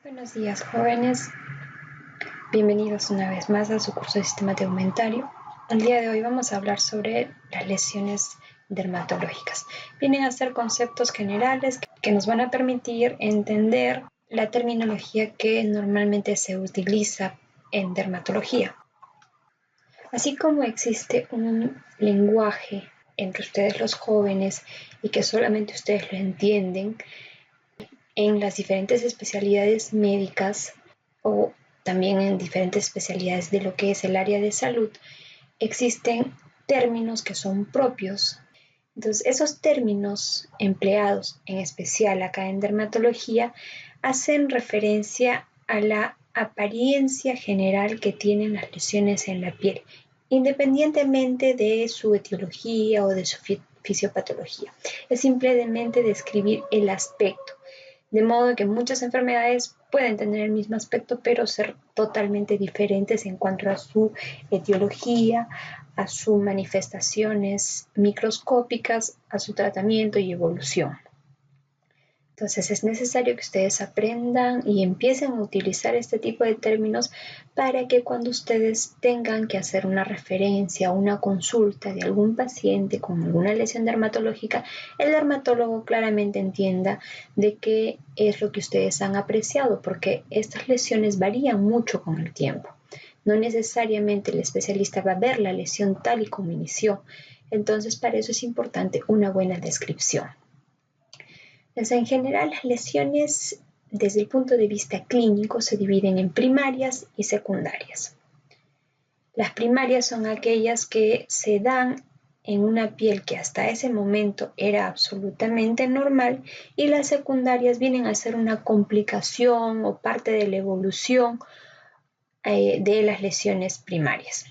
Buenos días, jóvenes. Bienvenidos una vez más a su curso de Sistema Tegumentario. El día de hoy vamos a hablar sobre las lesiones dermatológicas. Vienen a ser conceptos generales que nos van a permitir entender la terminología que normalmente se utiliza en dermatología. Así como existe un lenguaje entre ustedes los jóvenes y que solamente ustedes lo entienden, en las diferentes especialidades médicas o también en diferentes especialidades de lo que es el área de salud, existen términos que son propios. Entonces, esos términos empleados, en especial acá en dermatología, hacen referencia a la apariencia general que tienen las lesiones en la piel, independientemente de su etiología o de su fisiopatología. Es simplemente describir el aspecto. De modo que muchas enfermedades pueden tener el mismo aspecto, pero ser totalmente diferentes en cuanto a su etiología, a sus manifestaciones microscópicas, a su tratamiento y evolución. Entonces es necesario que ustedes aprendan y empiecen a utilizar este tipo de términos para que cuando ustedes tengan que hacer una referencia o una consulta de algún paciente con alguna lesión dermatológica, el dermatólogo claramente entienda de qué es lo que ustedes han apreciado, porque estas lesiones varían mucho con el tiempo. No necesariamente el especialista va a ver la lesión tal y como inició. Entonces para eso es importante una buena descripción. En general, las lesiones desde el punto de vista clínico se dividen en primarias y secundarias. Las primarias son aquellas que se dan en una piel que hasta ese momento era absolutamente normal, y las secundarias vienen a ser una complicación o parte de la evolución de las lesiones primarias.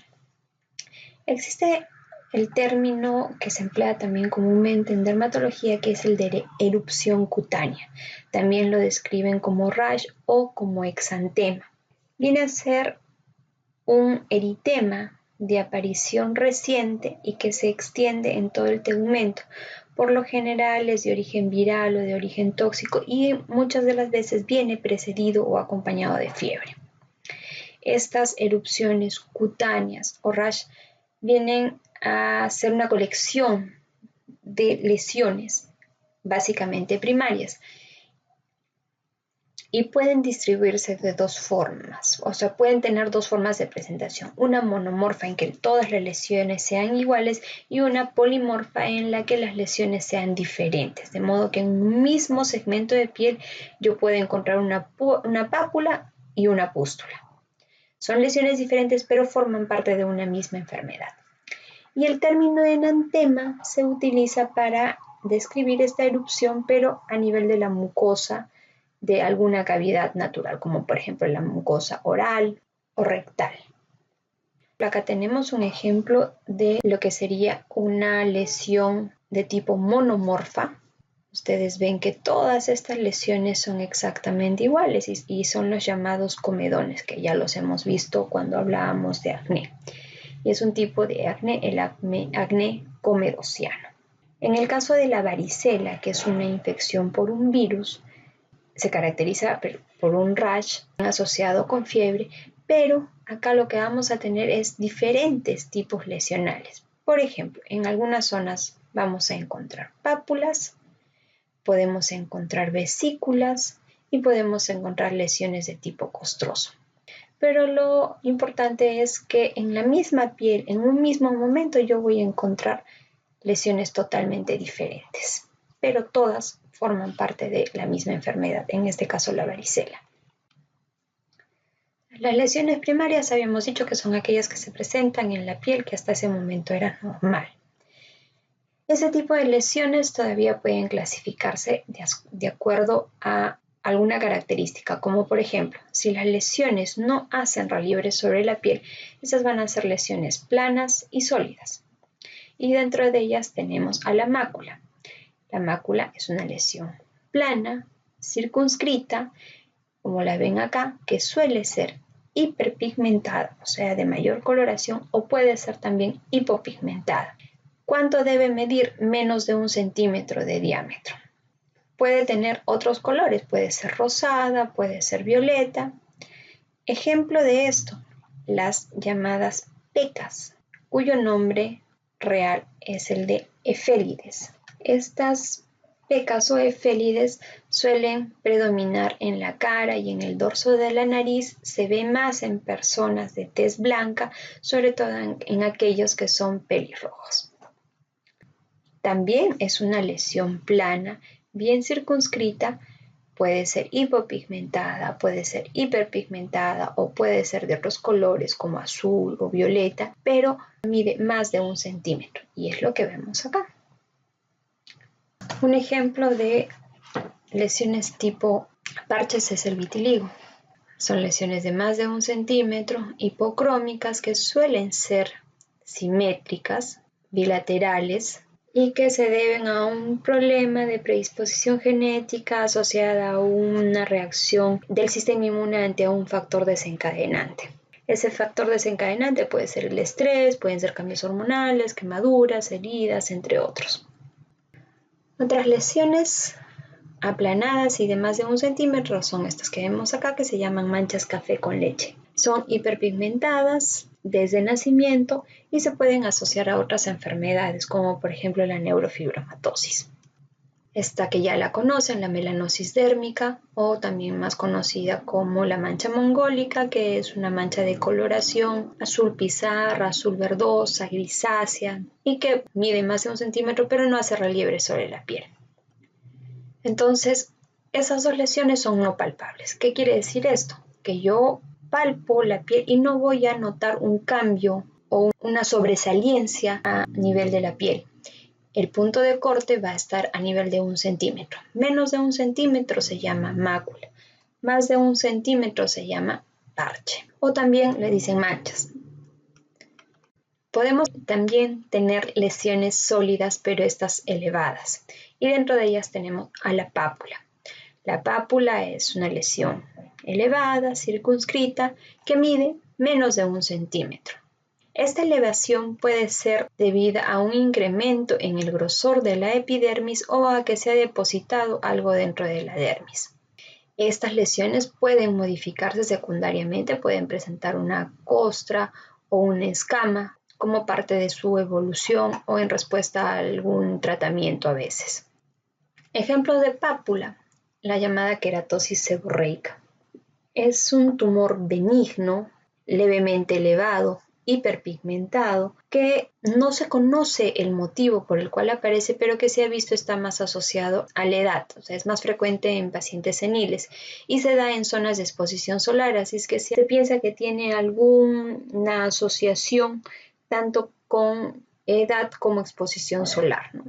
Existe el término que se emplea también comúnmente en dermatología, que es el de erupción cutánea. También lo describen como rash o como exantema. Viene a ser un eritema de aparición reciente y que se extiende en todo el tegumento. Por lo general es de origen viral o de origen tóxico y muchas de las veces viene precedido o acompañado de fiebre. Estas erupciones cutáneas o rash vienen a ser una colección de lesiones básicamente primarias y pueden distribuirse de dos formas, o sea, pueden tener dos formas de presentación: una monomorfa en que todas las lesiones sean iguales y una polimorfa en la que las lesiones sean diferentes, de modo que en un mismo segmento de piel yo puedo encontrar una pápula y una pústula. Son lesiones diferentes, pero forman parte de una misma enfermedad. Y el término enantema se utiliza para describir esta erupción, pero a nivel de la mucosa de alguna cavidad natural, como por ejemplo la mucosa oral o rectal. Acá tenemos un ejemplo de lo que sería una lesión de tipo monomorfa. Ustedes ven que todas estas lesiones son exactamente iguales y son los llamados comedones, que ya los hemos visto cuando hablábamos de acné. Y es un tipo de acné, el acné comedosiano. En el caso de la varicela, que es una infección por un virus, se caracteriza por un rash asociado con fiebre, pero acá lo que vamos a tener es diferentes tipos lesionales. Por ejemplo, en algunas zonas vamos a encontrar pápulas, podemos encontrar vesículas y podemos encontrar lesiones de tipo costroso. Pero lo importante es que en la misma piel, en un mismo momento, yo voy a encontrar lesiones totalmente diferentes, pero todas forman parte de la misma enfermedad, en este caso la varicela. Las lesiones primarias habíamos dicho que son aquellas que se presentan en la piel que hasta ese momento era normal. Ese tipo de lesiones todavía pueden clasificarse de acuerdo a alguna característica, como por ejemplo, si las lesiones no hacen relieve sobre la piel, esas van a ser lesiones planas y sólidas. Y dentro de ellas tenemos a la mácula. La mácula es una lesión plana, circunscrita, como la ven acá, que suele ser hiperpigmentada, o sea, de mayor coloración, o puede ser también hipopigmentada. ¿Cuánto debe medir? Menos de 1 centímetro de diámetro. puede tener otros colores, puede ser rosada, puede ser violeta. Ejemplo de esto, las llamadas pecas, cuyo nombre real es el de efélides. Estas pecas o efélides suelen predominar en la cara y en el dorso de la nariz. Se ve más en personas de tez blanca, sobre todo en aquellos que son pelirrojos. También es una lesión plana, bien circunscrita. Puede ser hipopigmentada, puede ser hiperpigmentada o puede ser de otros colores como azul o violeta, pero mide más de 1 centímetro y es lo que vemos acá. Un ejemplo de lesiones tipo parches es el vitiligo. Son lesiones de más de 1 centímetro, hipocrómicas, que suelen ser simétricas, bilaterales, y que se deben a un problema de predisposición genética asociada a una reacción del sistema inmune ante un factor desencadenante. Ese factor desencadenante puede ser el estrés, pueden ser cambios hormonales, quemaduras, heridas, entre otros. Otras lesiones aplanadas y de más de 1 centímetro son estas que vemos acá, que se llaman manchas café con leche. Son hiperpigmentadas desde nacimiento y se pueden asociar a otras enfermedades, como por ejemplo la neurofibromatosis. Esta que ya la conocen, la melanosis dérmica, o también más conocida como la mancha mongólica, que es una mancha de coloración azul pizarra, azul verdosa, grisácea, y que mide más de 1 centímetro, pero no hace relieve sobre la piel. Entonces, esas dos lesiones son no palpables. ¿Qué quiere decir esto? Que yo palpo la piel y no voy a notar un cambio o una sobresaliencia a nivel de la piel. El punto de corte va a estar a nivel de 1 centímetro. Menos de 1 centímetro se llama mácula. Más de 1 centímetro se llama parche. O también le dicen manchas. Podemos también tener lesiones sólidas, pero estas elevadas. Y dentro de ellas tenemos a la pápula. La pápula es una lesión elevada, circunscrita, que mide menos de 1 centímetro. Esta elevación puede ser debida a un incremento en el grosor de la epidermis o a que se ha depositado algo dentro de la dermis. Estas lesiones pueden modificarse secundariamente, pueden presentar una costra o una escama como parte de su evolución o en respuesta a algún tratamiento a veces. Ejemplos de pápula, la llamada queratosis seborreica. Es un tumor benigno, levemente elevado, hiperpigmentado, que no se conoce el motivo por el cual aparece, pero que se ha visto está más asociado a la edad, o sea, es más frecuente en pacientes seniles y se da en zonas de exposición solar, así es que se piensa que tiene alguna asociación tanto con edad como exposición solar, ¿no?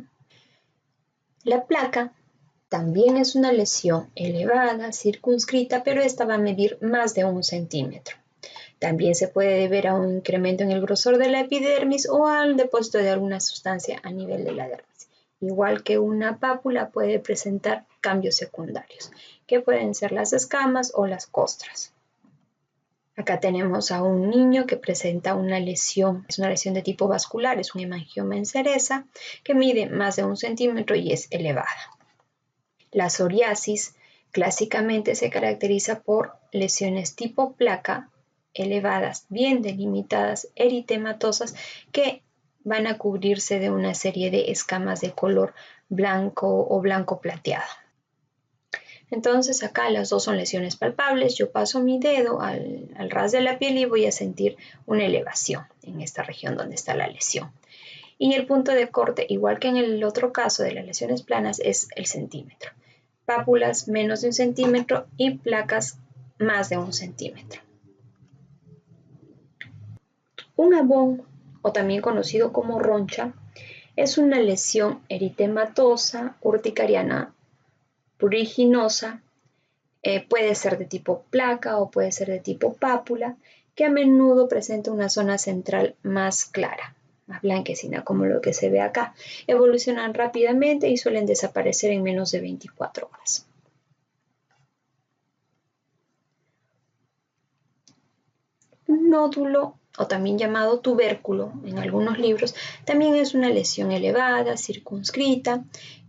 La placa también es una lesión elevada, circunscrita, pero esta va a medir más de 1 centímetro. También se puede deber a un incremento en el grosor de la epidermis o al depósito de alguna sustancia a nivel de la dermis. Igual que una pápula puede presentar cambios secundarios, que pueden ser las escamas o las costras. Acá tenemos a un niño que presenta una lesión, es una lesión de tipo vascular, es un hemangioma en cereza que mide más de 1 centímetro y es elevada. La psoriasis clásicamente se caracteriza por lesiones tipo placa, elevadas, bien delimitadas, eritematosas, que van a cubrirse de una serie de escamas de color blanco o blanco plateado. Entonces acá las dos son lesiones palpables. Yo paso mi dedo al ras de la piel y voy a sentir una elevación en esta región donde está la lesión. Y el punto de corte, igual que en el otro caso de las lesiones planas, es el centímetro. Pápulas menos de 1 centímetro y placas más de 1 centímetro. Un abón, o también conocido como roncha, es una lesión eritematosa, urticariana, pruriginosa, puede ser de tipo placa o puede ser de tipo pápula, que a menudo presenta una zona central más clara, más blanquecina, como lo que se ve acá. Evolucionan rápidamente y suelen desaparecer en menos de 24 horas. Un nódulo, o también llamado tubérculo en algunos libros, también es una lesión elevada, circunscrita,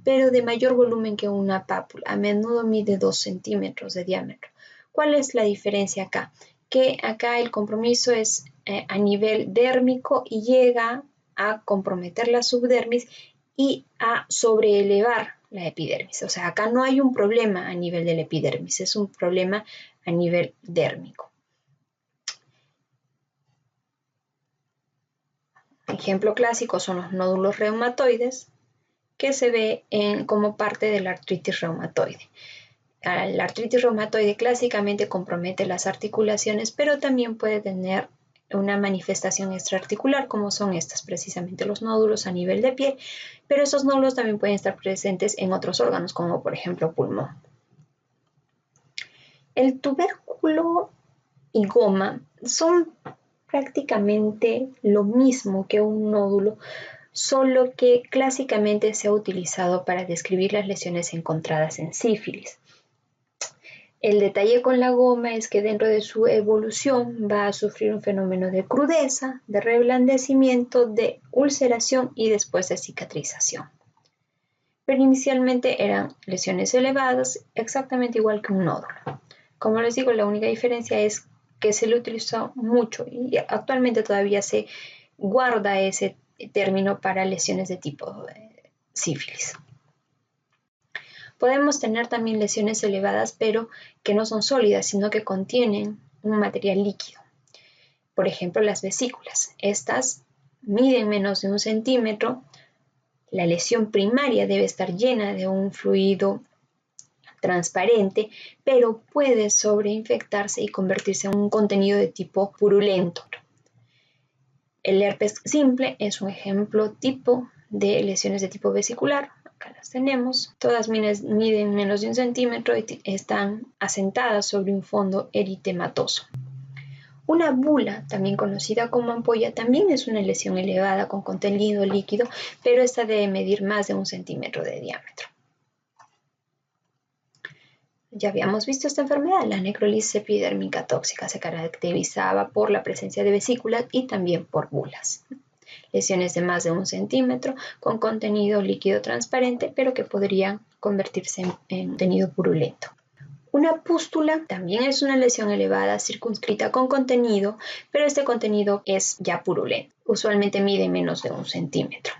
pero de mayor volumen que una pápula. A menudo mide 2 centímetros de diámetro. ¿Cuál es la diferencia acá? Que acá el compromiso es a nivel dérmico y llega a comprometer la subdermis y a sobreelevar la epidermis. O sea, acá no hay un problema a nivel de la epidermis, es un problema a nivel dérmico. Ejemplo clásico son los nódulos reumatoides, que se ve como parte de la artritis reumatoide. La artritis reumatoide clásicamente compromete las articulaciones, pero también puede tener una manifestación extraarticular, como son estas, precisamente los nódulos a nivel de piel, pero esos nódulos también pueden estar presentes en otros órganos, como por ejemplo pulmón. El tubérculo y goma son prácticamente lo mismo que un nódulo, solo que clásicamente se ha utilizado para describir las lesiones encontradas en sífilis. El detalle con la goma es que dentro de su evolución va a sufrir un fenómeno de crudeza, de reblandecimiento, de ulceración y después de cicatrización. Pero inicialmente eran lesiones elevadas, exactamente igual que un nódulo. Como les digo, la única diferencia es que se le utilizó mucho y actualmente todavía se guarda ese término para lesiones de tipo sífilis. Podemos tener también lesiones elevadas, pero que no son sólidas, sino que contienen un material líquido. Por ejemplo, las vesículas. Estas miden menos de 1 centímetro. La lesión primaria debe estar llena de un fluido transparente, pero puede sobreinfectarse y convertirse en un contenido de tipo purulento. El herpes simple es un ejemplo tipo de lesiones de tipo vesicular. Acá las tenemos. Todas miden menos de 1 centímetro y están asentadas sobre un fondo eritematoso. Una bula, también conocida como ampolla, también es una lesión elevada con contenido líquido, pero esta debe medir más de 1 centímetro de diámetro. Ya habíamos visto esta enfermedad, la necrólisis epidérmica tóxica se caracterizaba por la presencia de vesículas y también por bulas. Lesiones de más de 1 centímetro con contenido líquido transparente, pero que podrían convertirse en contenido purulento. Una pústula también es una lesión elevada circunscrita con contenido, pero este contenido es ya purulento. Usualmente mide menos de 1 centímetro.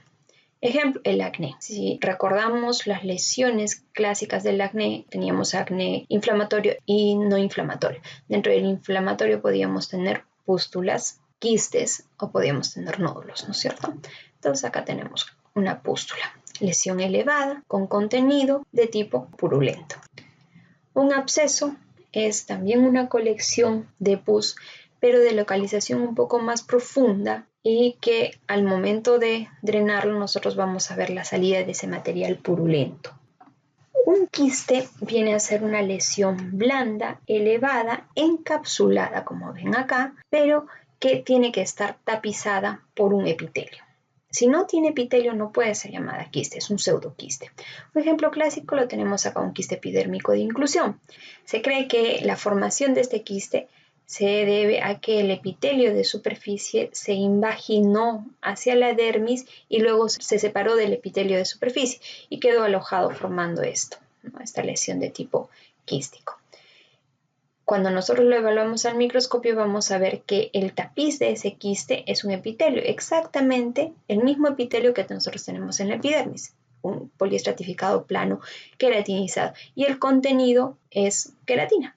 Ejemplo, el acné. Si recordamos las lesiones clásicas del acné, teníamos acné inflamatorio y no inflamatorio. Dentro del inflamatorio podíamos tener pústulas, quistes o podíamos tener nódulos, ¿no es cierto? Entonces acá tenemos una pústula, lesión elevada con contenido de tipo purulento. Un absceso es también una colección de pus, pero de localización un poco más profunda y que al momento de drenarlo nosotros vamos a ver la salida de ese material purulento. Un quiste viene a ser una lesión blanda, elevada, encapsulada, como ven acá, pero que tiene que estar tapizada por un epitelio. Si no tiene epitelio no puede ser llamada quiste, es un pseudoquiste. Un ejemplo clásico lo tenemos acá, un quiste epidérmico de inclusión. Se cree que la formación de este quiste se debe a que el epitelio de superficie se invaginó hacia la dermis y luego se separó del epitelio de superficie y quedó alojado formando esto, ¿no? Esta lesión de tipo quístico. Cuando nosotros lo evaluamos al microscopio vamos a ver que el tapiz de ese quiste es un epitelio, exactamente el mismo epitelio que nosotros tenemos en la epidermis, un poliestratificado plano queratinizado, y el contenido es queratina.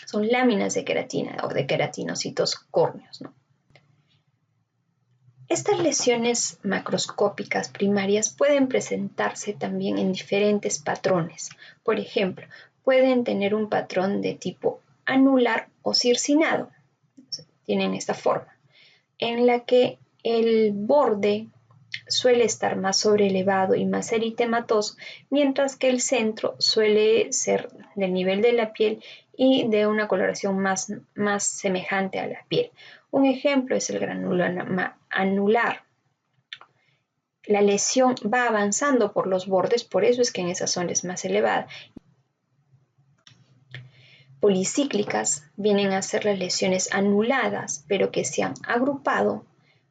Son láminas de queratina o de queratinocitos córneos, ¿no? Estas lesiones macroscópicas primarias pueden presentarse también en diferentes patrones. Por ejemplo, pueden tener un patrón de tipo anular o circinado. Tienen esta forma, en la que el borde suele estar más sobrelevado y más eritematoso, mientras que el centro suele ser del nivel de la piel y de una coloración más semejante a la piel. Un ejemplo es el granuloma anular. La lesión va avanzando por los bordes, por eso es que en esa zona es más elevada. Policíclicas vienen a ser las lesiones anuladas, pero que se han agrupado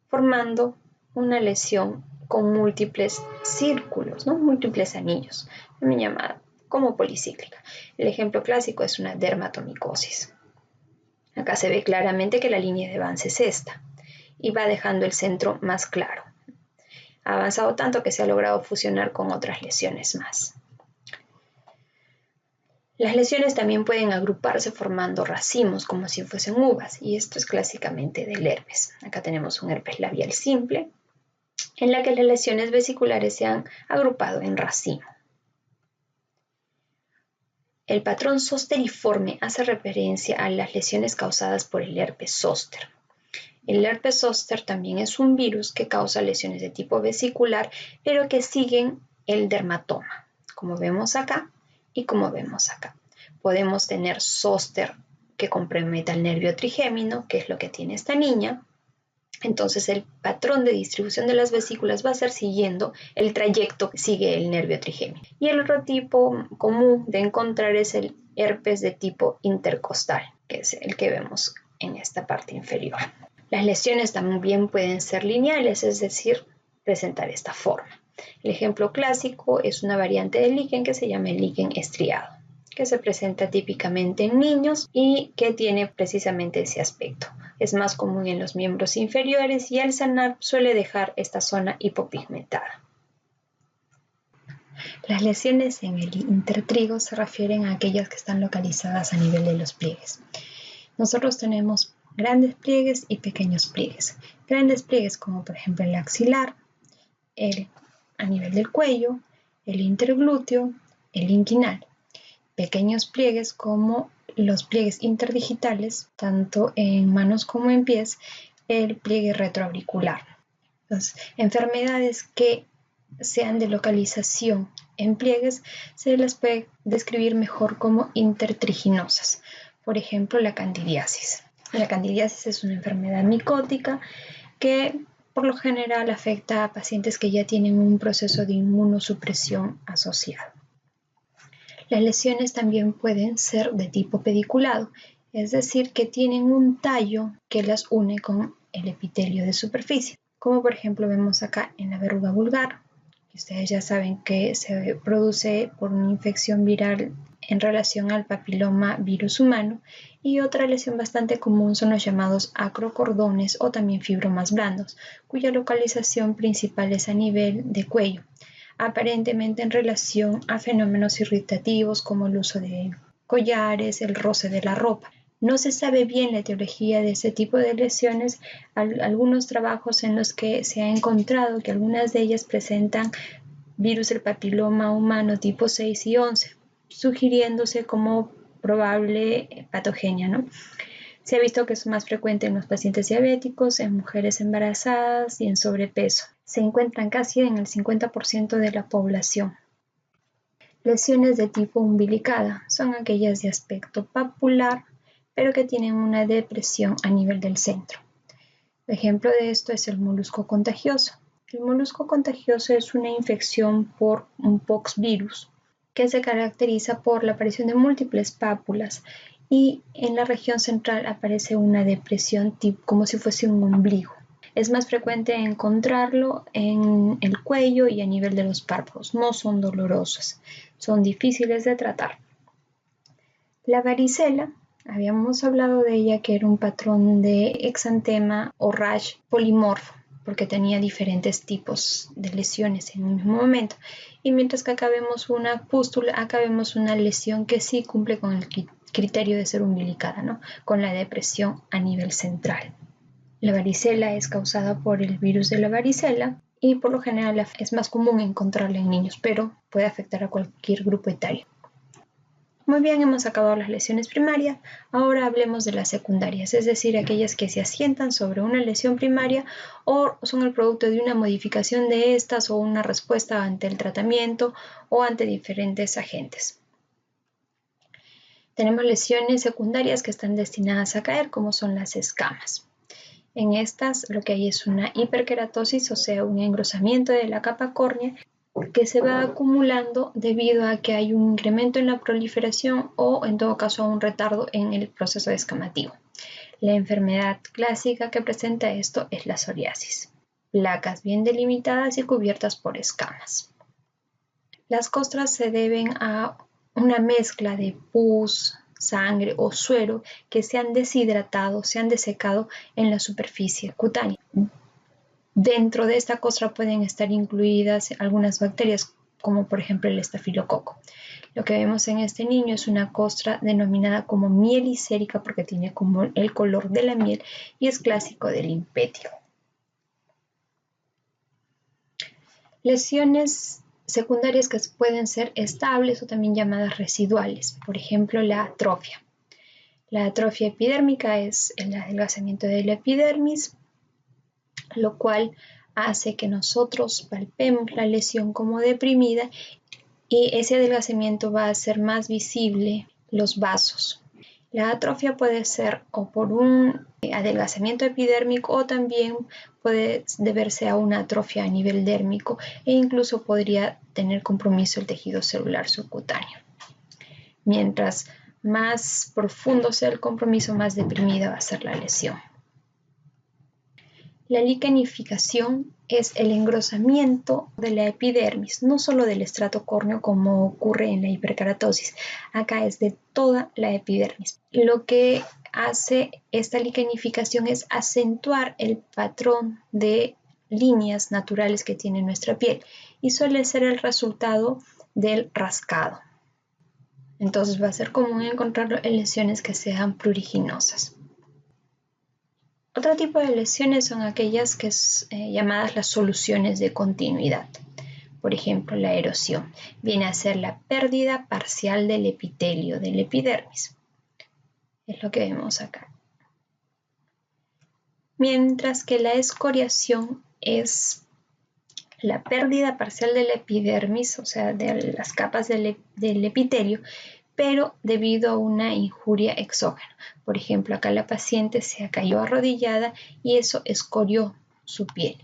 formando una lesión con múltiples círculos, ¿no? Múltiples anillos, también llamada como policíclica. El ejemplo clásico es una dermatomicosis. Acá se ve claramente que la línea de avance es esta y va dejando el centro más claro. Ha avanzado tanto que se ha logrado fusionar con otras lesiones más. Las lesiones también pueden agruparse formando racimos como si fuesen uvas, y esto es clásicamente del herpes. Acá tenemos un herpes labial simple, en la que las lesiones vesiculares se han agrupado en racimo. El patrón zosteriforme hace referencia a las lesiones causadas por el herpes zóster. El herpes zóster también es un virus que causa lesiones de tipo vesicular, pero que siguen el dermatoma, como vemos acá y como vemos acá. Podemos tener zóster que comprometa el nervio trigémino, que es lo que tiene esta niña. Entonces el patrón de distribución de las vesículas va a ser siguiendo el trayecto que sigue el nervio trigémino. Y el otro tipo común de encontrar es el herpes de tipo intercostal, que es el que vemos en esta parte inferior. Las lesiones también pueden ser lineales, es decir, presentar esta forma. El ejemplo clásico es una variante del líquen que se llama el líquen estriado, que se presenta típicamente en niños y que tiene precisamente ese aspecto. Es más común en los miembros inferiores y al sanar suele dejar esta zona hipopigmentada. Las lesiones en el intertrigo se refieren a aquellas que están localizadas a nivel de los pliegues. Nosotros tenemos grandes pliegues y pequeños pliegues. Grandes pliegues como por ejemplo el axilar, a nivel del cuello, el interglúteo, el inguinal. Pequeños pliegues como los pliegues interdigitales, tanto en manos como en pies, el pliegue retroauricular. Entonces, enfermedades que sean de localización en pliegues se las puede describir mejor como intertriginosas. Por ejemplo, la candidiasis. La candidiasis es una enfermedad micótica que por lo general afecta a pacientes que ya tienen un proceso de inmunosupresión asociado. Las lesiones también pueden ser de tipo pediculado, es decir, que tienen un tallo que las une con el epitelio de superficie, como por ejemplo vemos acá en la verruga vulgar, que ustedes ya saben que se produce por una infección viral en relación al papiloma virus humano, y otra lesión bastante común son los llamados acrocordones o también fibromas blandos, cuya localización principal es a nivel de cuello, aparentemente en relación a fenómenos irritativos como el uso de collares, el roce de la ropa. No se sabe bien la etiología de ese tipo de lesiones. Algunos trabajos en los que se ha encontrado que algunas de ellas presentan virus del papiloma humano tipo 6 y 11, sugiriéndose como probable patogenia, ¿no? Se ha visto que es más frecuente en los pacientes diabéticos, en mujeres embarazadas y en sobrepeso. Se encuentran casi en el 50% de la población. Lesiones de tipo umbilicada son aquellas de aspecto papular, pero que tienen una depresión a nivel del centro. El ejemplo de esto es el molusco contagioso. El molusco contagioso es una infección por un poxvirus que se caracteriza por la aparición de múltiples pápulas, y en la región central aparece una depresión como si fuese un ombligo. Es más frecuente encontrarlo en el cuello y a nivel de los párpados. No son dolorosas, son difíciles de tratar. La varicela, habíamos hablado de ella que era un patrón de exantema o rash polimorfo, porque tenía diferentes tipos de lesiones en un mismo momento. Y mientras que acá vemos una pústula, acá vemos una lesión que sí cumple con el criterio de ser umbilicada, ¿no? Con la depresión a nivel central. La varicela es causada por el virus de la varicela y por lo general es más común encontrarla en niños, pero puede afectar a cualquier grupo etario. Muy bien, hemos acabado las lesiones primarias. Ahora hablemos de las secundarias, es decir, aquellas que se asientan sobre una lesión primaria o son el producto de una modificación de estas o una respuesta ante el tratamiento o ante diferentes agentes. Tenemos lesiones secundarias que están destinadas a caer, como son las escamas. En estas lo que hay es una hiperkeratosis, o sea, un engrosamiento de la capa córnea que se va acumulando debido a que hay un incremento en la proliferación o en todo caso un retardo en el proceso descamativo. La enfermedad clásica que presenta esto es la psoriasis. placas bien delimitadas y cubiertas por escamas. Las costras se deben a una mezcla de pus, sangre o suero que se han deshidratado, se han desecado en la superficie cutánea. Dentro de esta costra pueden estar incluidas algunas bacterias, como por ejemplo el estafilococo. Lo que vemos en este niño es una costra denominada como mielicérica porque tiene como el color de la miel y es clásico del impetio. Lesiones secundarias que pueden ser estables o también llamadas residuales, por ejemplo la atrofia. La atrofia epidérmica es el adelgazamiento de la epidermis, lo cual hace que nosotros palpemos la lesión como deprimida y ese adelgazamiento va a hacer más visible los vasos. La atrofia puede ser o por un adelgazamiento epidérmico o también puede deberse a una atrofia a nivel dérmico e incluso podría tener compromiso el tejido celular subcutáneo. Mientras más profundo sea el compromiso, más deprimida va a ser la lesión. La liquenificación es el engrosamiento de la epidermis, no solo del estrato córneo como ocurre en la hiperkeratosis, acá es de toda la epidermis. Lo que hace esta liquenificación es acentuar el patrón de líneas naturales que tiene nuestra piel y suele ser el resultado del rascado. Entonces va a ser común encontrarlo en lesiones que sean pruriginosas. Otro tipo de lesiones son aquellas que es llamadas las soluciones de continuidad. Por ejemplo, la erosión viene a ser la pérdida parcial del epitelio del epidermis. Es lo que vemos acá. Mientras que la escoriación es la pérdida parcial de la epidermis, o sea, de las capas del epitelio, pero debido a una injuria exógena. Por ejemplo, acá la paciente se cayó arrodillada y eso escorió su piel.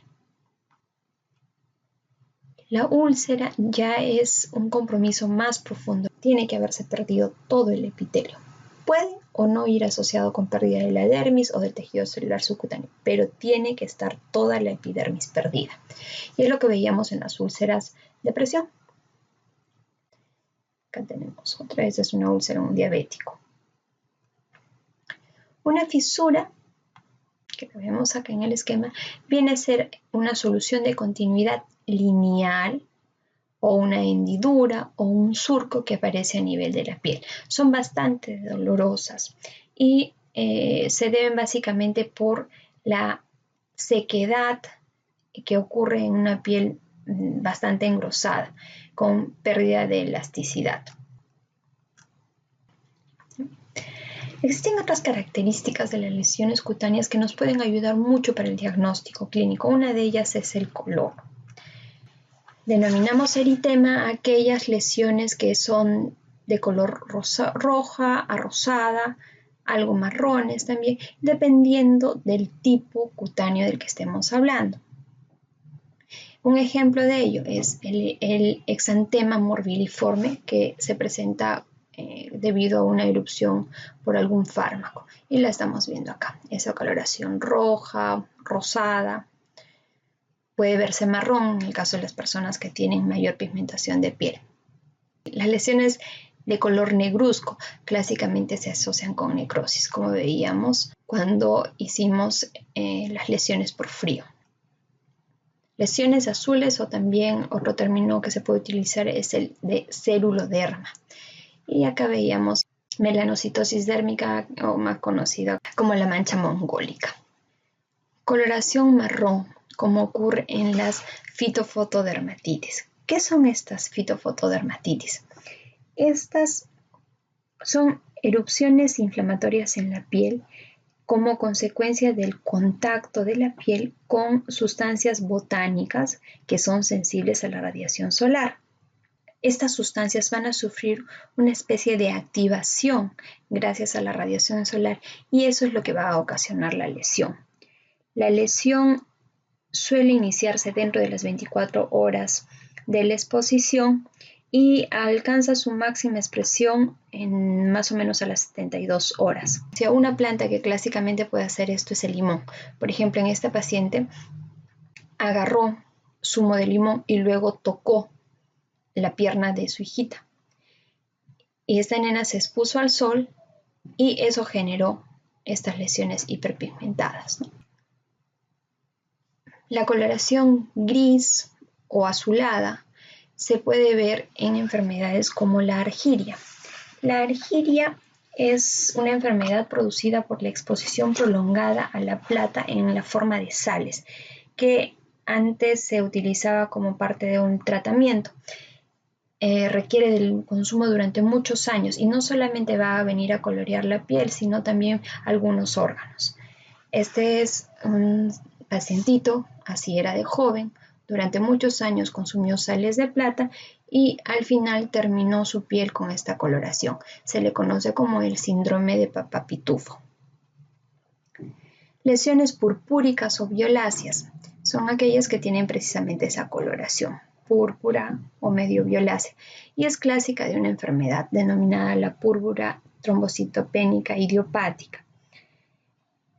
La úlcera ya es un compromiso más profundo. Tiene que haberse perdido todo el epitelio. Puede o no ir asociado con pérdida de la dermis o del tejido celular subcutáneo, pero tiene que estar toda la epidermis perdida. Y es lo que veíamos en las úlceras de presión. Acá tenemos otra vez, es una úlcera en un diabético. Una fisura, que lo vemos acá en el esquema, viene a ser una solución de continuidad lineal o una hendidura o un surco que aparece a nivel de la piel. Son bastante dolorosas y se deben básicamente por la sequedad que ocurre en una piel bastante engrosada, con pérdida de elasticidad. Existen otras características de las lesiones cutáneas que nos pueden ayudar mucho para el diagnóstico clínico. Una de ellas es el color. Denominamos eritema a aquellas lesiones que son de color roja a rosada, algo marrones también, dependiendo del tipo cutáneo del que estemos hablando. Un ejemplo de ello es el exantema morbiliforme que se presenta debido a una erupción por algún fármaco y la estamos viendo acá, esa coloración roja, rosada, puede verse marrón en el caso de las personas que tienen mayor pigmentación de piel. Las lesiones de color negruzco clásicamente se asocian con necrosis, como veíamos cuando hicimos las lesiones por frío. Lesiones azules o también otro término que se puede utilizar es el de ceruloderma. Y acá veíamos melanocitosis dérmica o más conocida como la mancha mongólica. Coloración marrón, como ocurre en las fitofotodermatitis. ¿Qué son estas fitofotodermatitis? Estas son erupciones inflamatorias en la piel como consecuencia del contacto de la piel con sustancias botánicas que son sensibles a la radiación solar. Estas sustancias van a sufrir una especie de activación gracias a la radiación solar y eso es lo que va a ocasionar la lesión. La lesión suele iniciarse dentro de las 24 horas de la exposición y alcanza su máxima expresión en más o menos a las 72 horas. O sea, una planta que clásicamente puede hacer esto es el limón. Por ejemplo, en esta paciente agarró zumo de limón y luego tocó la pierna de su hijita. Y esta nena se expuso al sol y eso generó estas lesiones hiperpigmentadas, ¿no? La coloración gris o azulada se puede ver en enfermedades como la argiria. La argiria es una enfermedad producida por la exposición prolongada a la plata en la forma de sales, que antes se utilizaba como parte de un tratamiento. Requiere del consumo durante muchos años y no solamente va a venir a colorear la piel, sino también algunos órganos. Este es un pacientito, así era de joven, durante muchos años consumió sales de plata y al final terminó su piel con esta coloración. Se le conoce como el síndrome de Papá Pitufo. Lesiones purpúricas o violáceas son aquellas que tienen precisamente esa coloración, púrpura o medio violácea, y es clásica de una enfermedad denominada la púrpura trombocitopénica idiopática.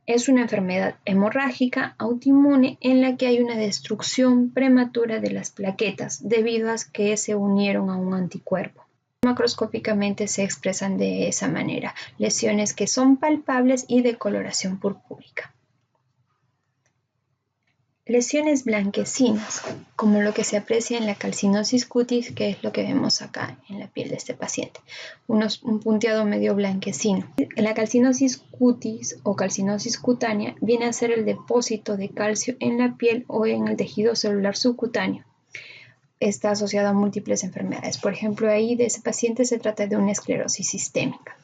Es una enfermedad hemorrágica autoinmune en la que hay una destrucción prematura de las plaquetas debido a que se unieron a un anticuerpo. Macroscópicamente se expresan de esa manera, lesiones que son palpables y de coloración purpúrica. Lesiones blanquecinas, como lo que se aprecia en la calcinosis cutis, que es lo que vemos acá en la piel de este paciente, un punteado medio blanquecino. La calcinosis cutis o calcinosis cutánea viene a ser el depósito de calcio en la piel o en el tejido celular subcutáneo. Está asociado a múltiples enfermedades. Por ejemplo, ahí de ese paciente se trata de una esclerosis sistémica.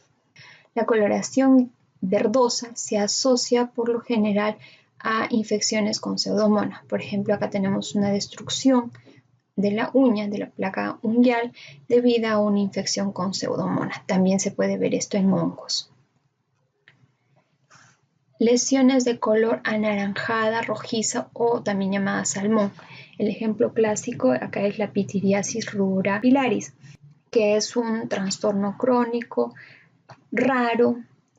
La coloración verdosa se asocia por lo general a infecciones con pseudomonas. Por ejemplo, acá tenemos una destrucción de la uña, de la placa unguial, debido a una infección con pseudomonas. También se puede ver esto en hongos. Lesiones de color anaranjada, rojiza o también llamada salmón. El ejemplo clásico acá es la pityriasis rubra pilaris, que es un trastorno crónico raro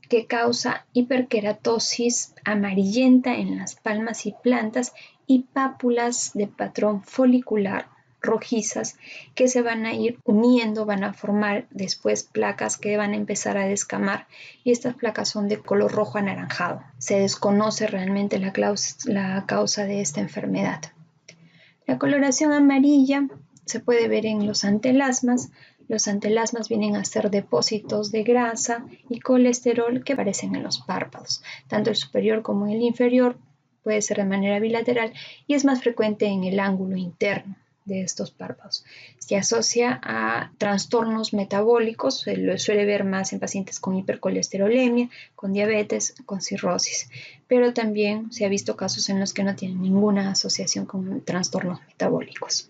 que causa hiperkeratosis amarillenta en las palmas y plantas y pápulas de patrón folicular rojizas que se van a ir uniendo, van a formar después placas que van a empezar a descamar y estas placas son de color rojo anaranjado. Se desconoce realmente la causa de esta enfermedad. La coloración amarilla se puede ver en los antelasmas. Los antelasmas vienen a ser depósitos de grasa y colesterol que aparecen en los párpados. Tanto el superior como el inferior puede ser de manera bilateral y es más frecuente en el ángulo interno de estos párpados. Se asocia a trastornos metabólicos, se lo suele ver más en pacientes con hipercolesterolemia, con diabetes, con cirrosis, pero también se ha visto casos en los que no tienen ninguna asociación con trastornos metabólicos.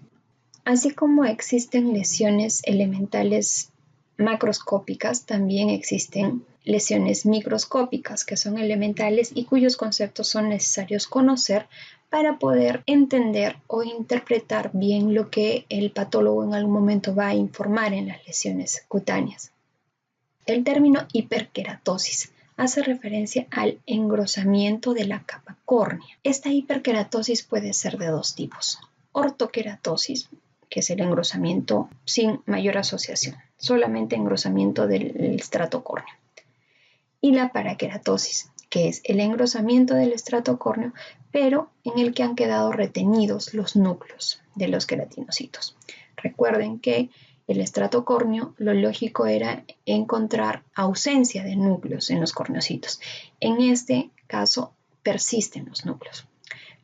Así como existen lesiones elementales macroscópicas, también existen lesiones microscópicas que son elementales y cuyos conceptos son necesarios conocer para poder entender o interpretar bien lo que el patólogo en algún momento va a informar en las lesiones cutáneas. El término hiperkeratosis hace referencia al engrosamiento de la capa córnea. Esta hiperkeratosis puede ser de dos tipos: ortokeratosis, que es el engrosamiento sin mayor asociación, solamente engrosamiento del estrato córneo, y la parakeratosis, que es el engrosamiento del estrato córneo, pero en el que han quedado retenidos los núcleos de los queratinocitos. Recuerden que el estrato córneo, lo lógico era encontrar ausencia de núcleos en los corneocitos. En este caso, persisten los núcleos.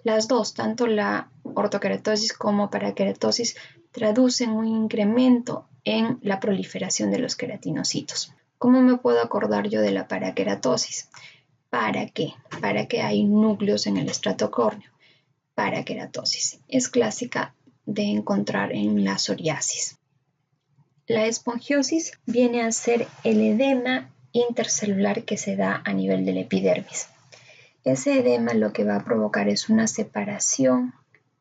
Las dos, tanto la ortokeratosis como parakeratosis, traducen un incremento en la proliferación de los queratinocitos. ¿Cómo me puedo acordar yo de la parakeratosis? ¿Para qué? Para que hay núcleos en el estrato córneo. Parakeratosis es clásica de encontrar en la psoriasis. La esponjiosis viene a ser el edema intercelular que se da a nivel de la epidermis. Ese edema lo que va a provocar es una separación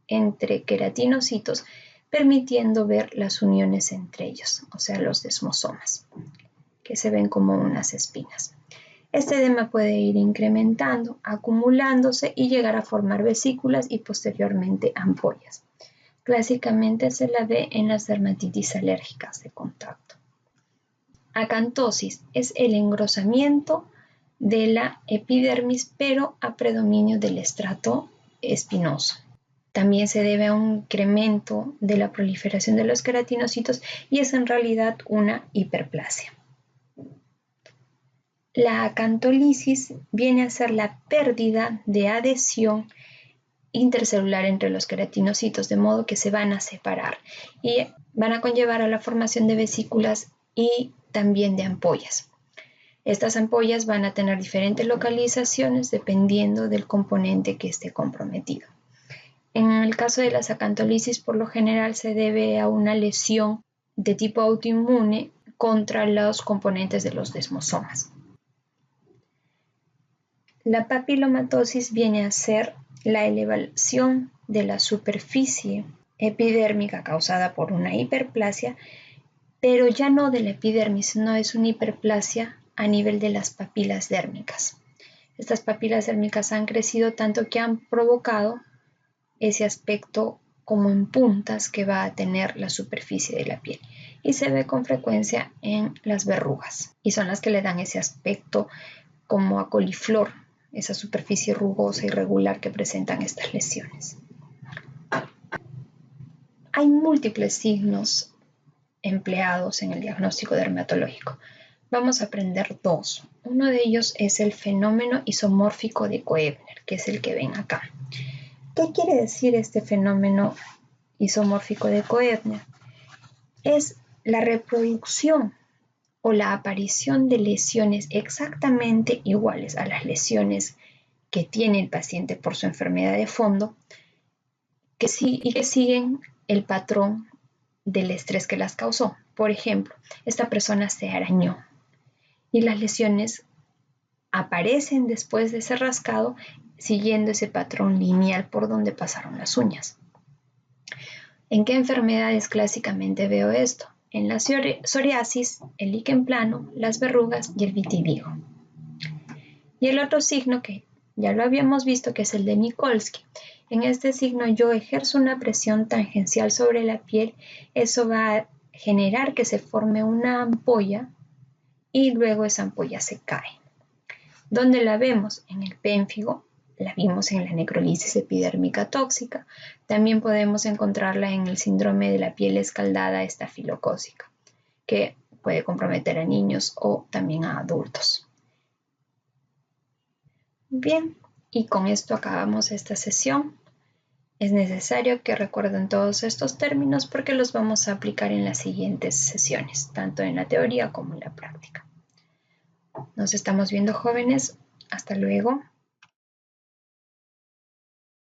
entre queratinocitos, permitiendo ver las uniones entre ellos, o sea, los desmosomas, que se ven como unas espinas. Este edema puede ir incrementando, acumulándose y llegar a formar vesículas y posteriormente ampollas. Clásicamente se la ve en las dermatitis alérgicas de contacto. Acantosis es el engrosamiento de la epidermis, pero a predominio del estrato espinoso. También se debe a un incremento de la proliferación de los queratinocitos y es en realidad una hiperplasia. La acantolisis viene a ser la pérdida de adhesión intercelular entre los queratinocitos, de modo que se van a separar y van a conllevar a la formación de vesículas y también de ampollas. Estas ampollas van a tener diferentes localizaciones dependiendo del componente que esté comprometido. En el caso de las acantolisis, por lo general se debe a una lesión de tipo autoinmune contra los componentes de los desmosomas. La papilomatosis viene a ser la elevación de la superficie epidérmica causada por una hiperplasia, pero ya no de la epidermis, sino es una hiperplasia a nivel de las papilas dérmicas. Estas papilas dérmicas han crecido tanto que han provocado ese aspecto como en puntas que va a tener la superficie de la piel y se ve con frecuencia en las verrugas y son las que le dan ese aspecto como a coliflor, esa superficie rugosa y irregular que presentan estas lesiones. Hay múltiples signos empleados en el diagnóstico dermatológico. Vamos a aprender dos. Uno de ellos es el fenómeno isomórfico de Koebner, que es el que ven acá. ¿Qué quiere decir este fenómeno isomórfico de Koebner? Es la reproducción o la aparición de lesiones exactamente iguales a las lesiones que tiene el paciente por su enfermedad de fondo que siguen el patrón del estrés que las causó. Por ejemplo, esta persona se arañó y las lesiones aparecen después de ese rascado siguiendo ese patrón lineal por donde pasaron las uñas. ¿En qué enfermedades clásicamente veo esto? En la psoriasis, el líquen plano, las verrugas y el vitiligo. Y el otro signo que ya lo habíamos visto, que es el de Nikolsky. En este signo yo ejerzo una presión tangencial sobre la piel, eso va a generar que se forme una ampolla y luego esa ampolla se cae. ¿Dónde la vemos? En el pénfigo, la vimos en la necrolisis epidérmica tóxica, también podemos encontrarla en el síndrome de la piel escaldada estafilocócica, que puede comprometer a niños o también a adultos. Bien, y con esto acabamos esta sesión. Es necesario que recuerden todos estos términos porque los vamos a aplicar en las siguientes sesiones, tanto en la teoría como en la práctica. Nos estamos viendo, jóvenes. Hasta luego.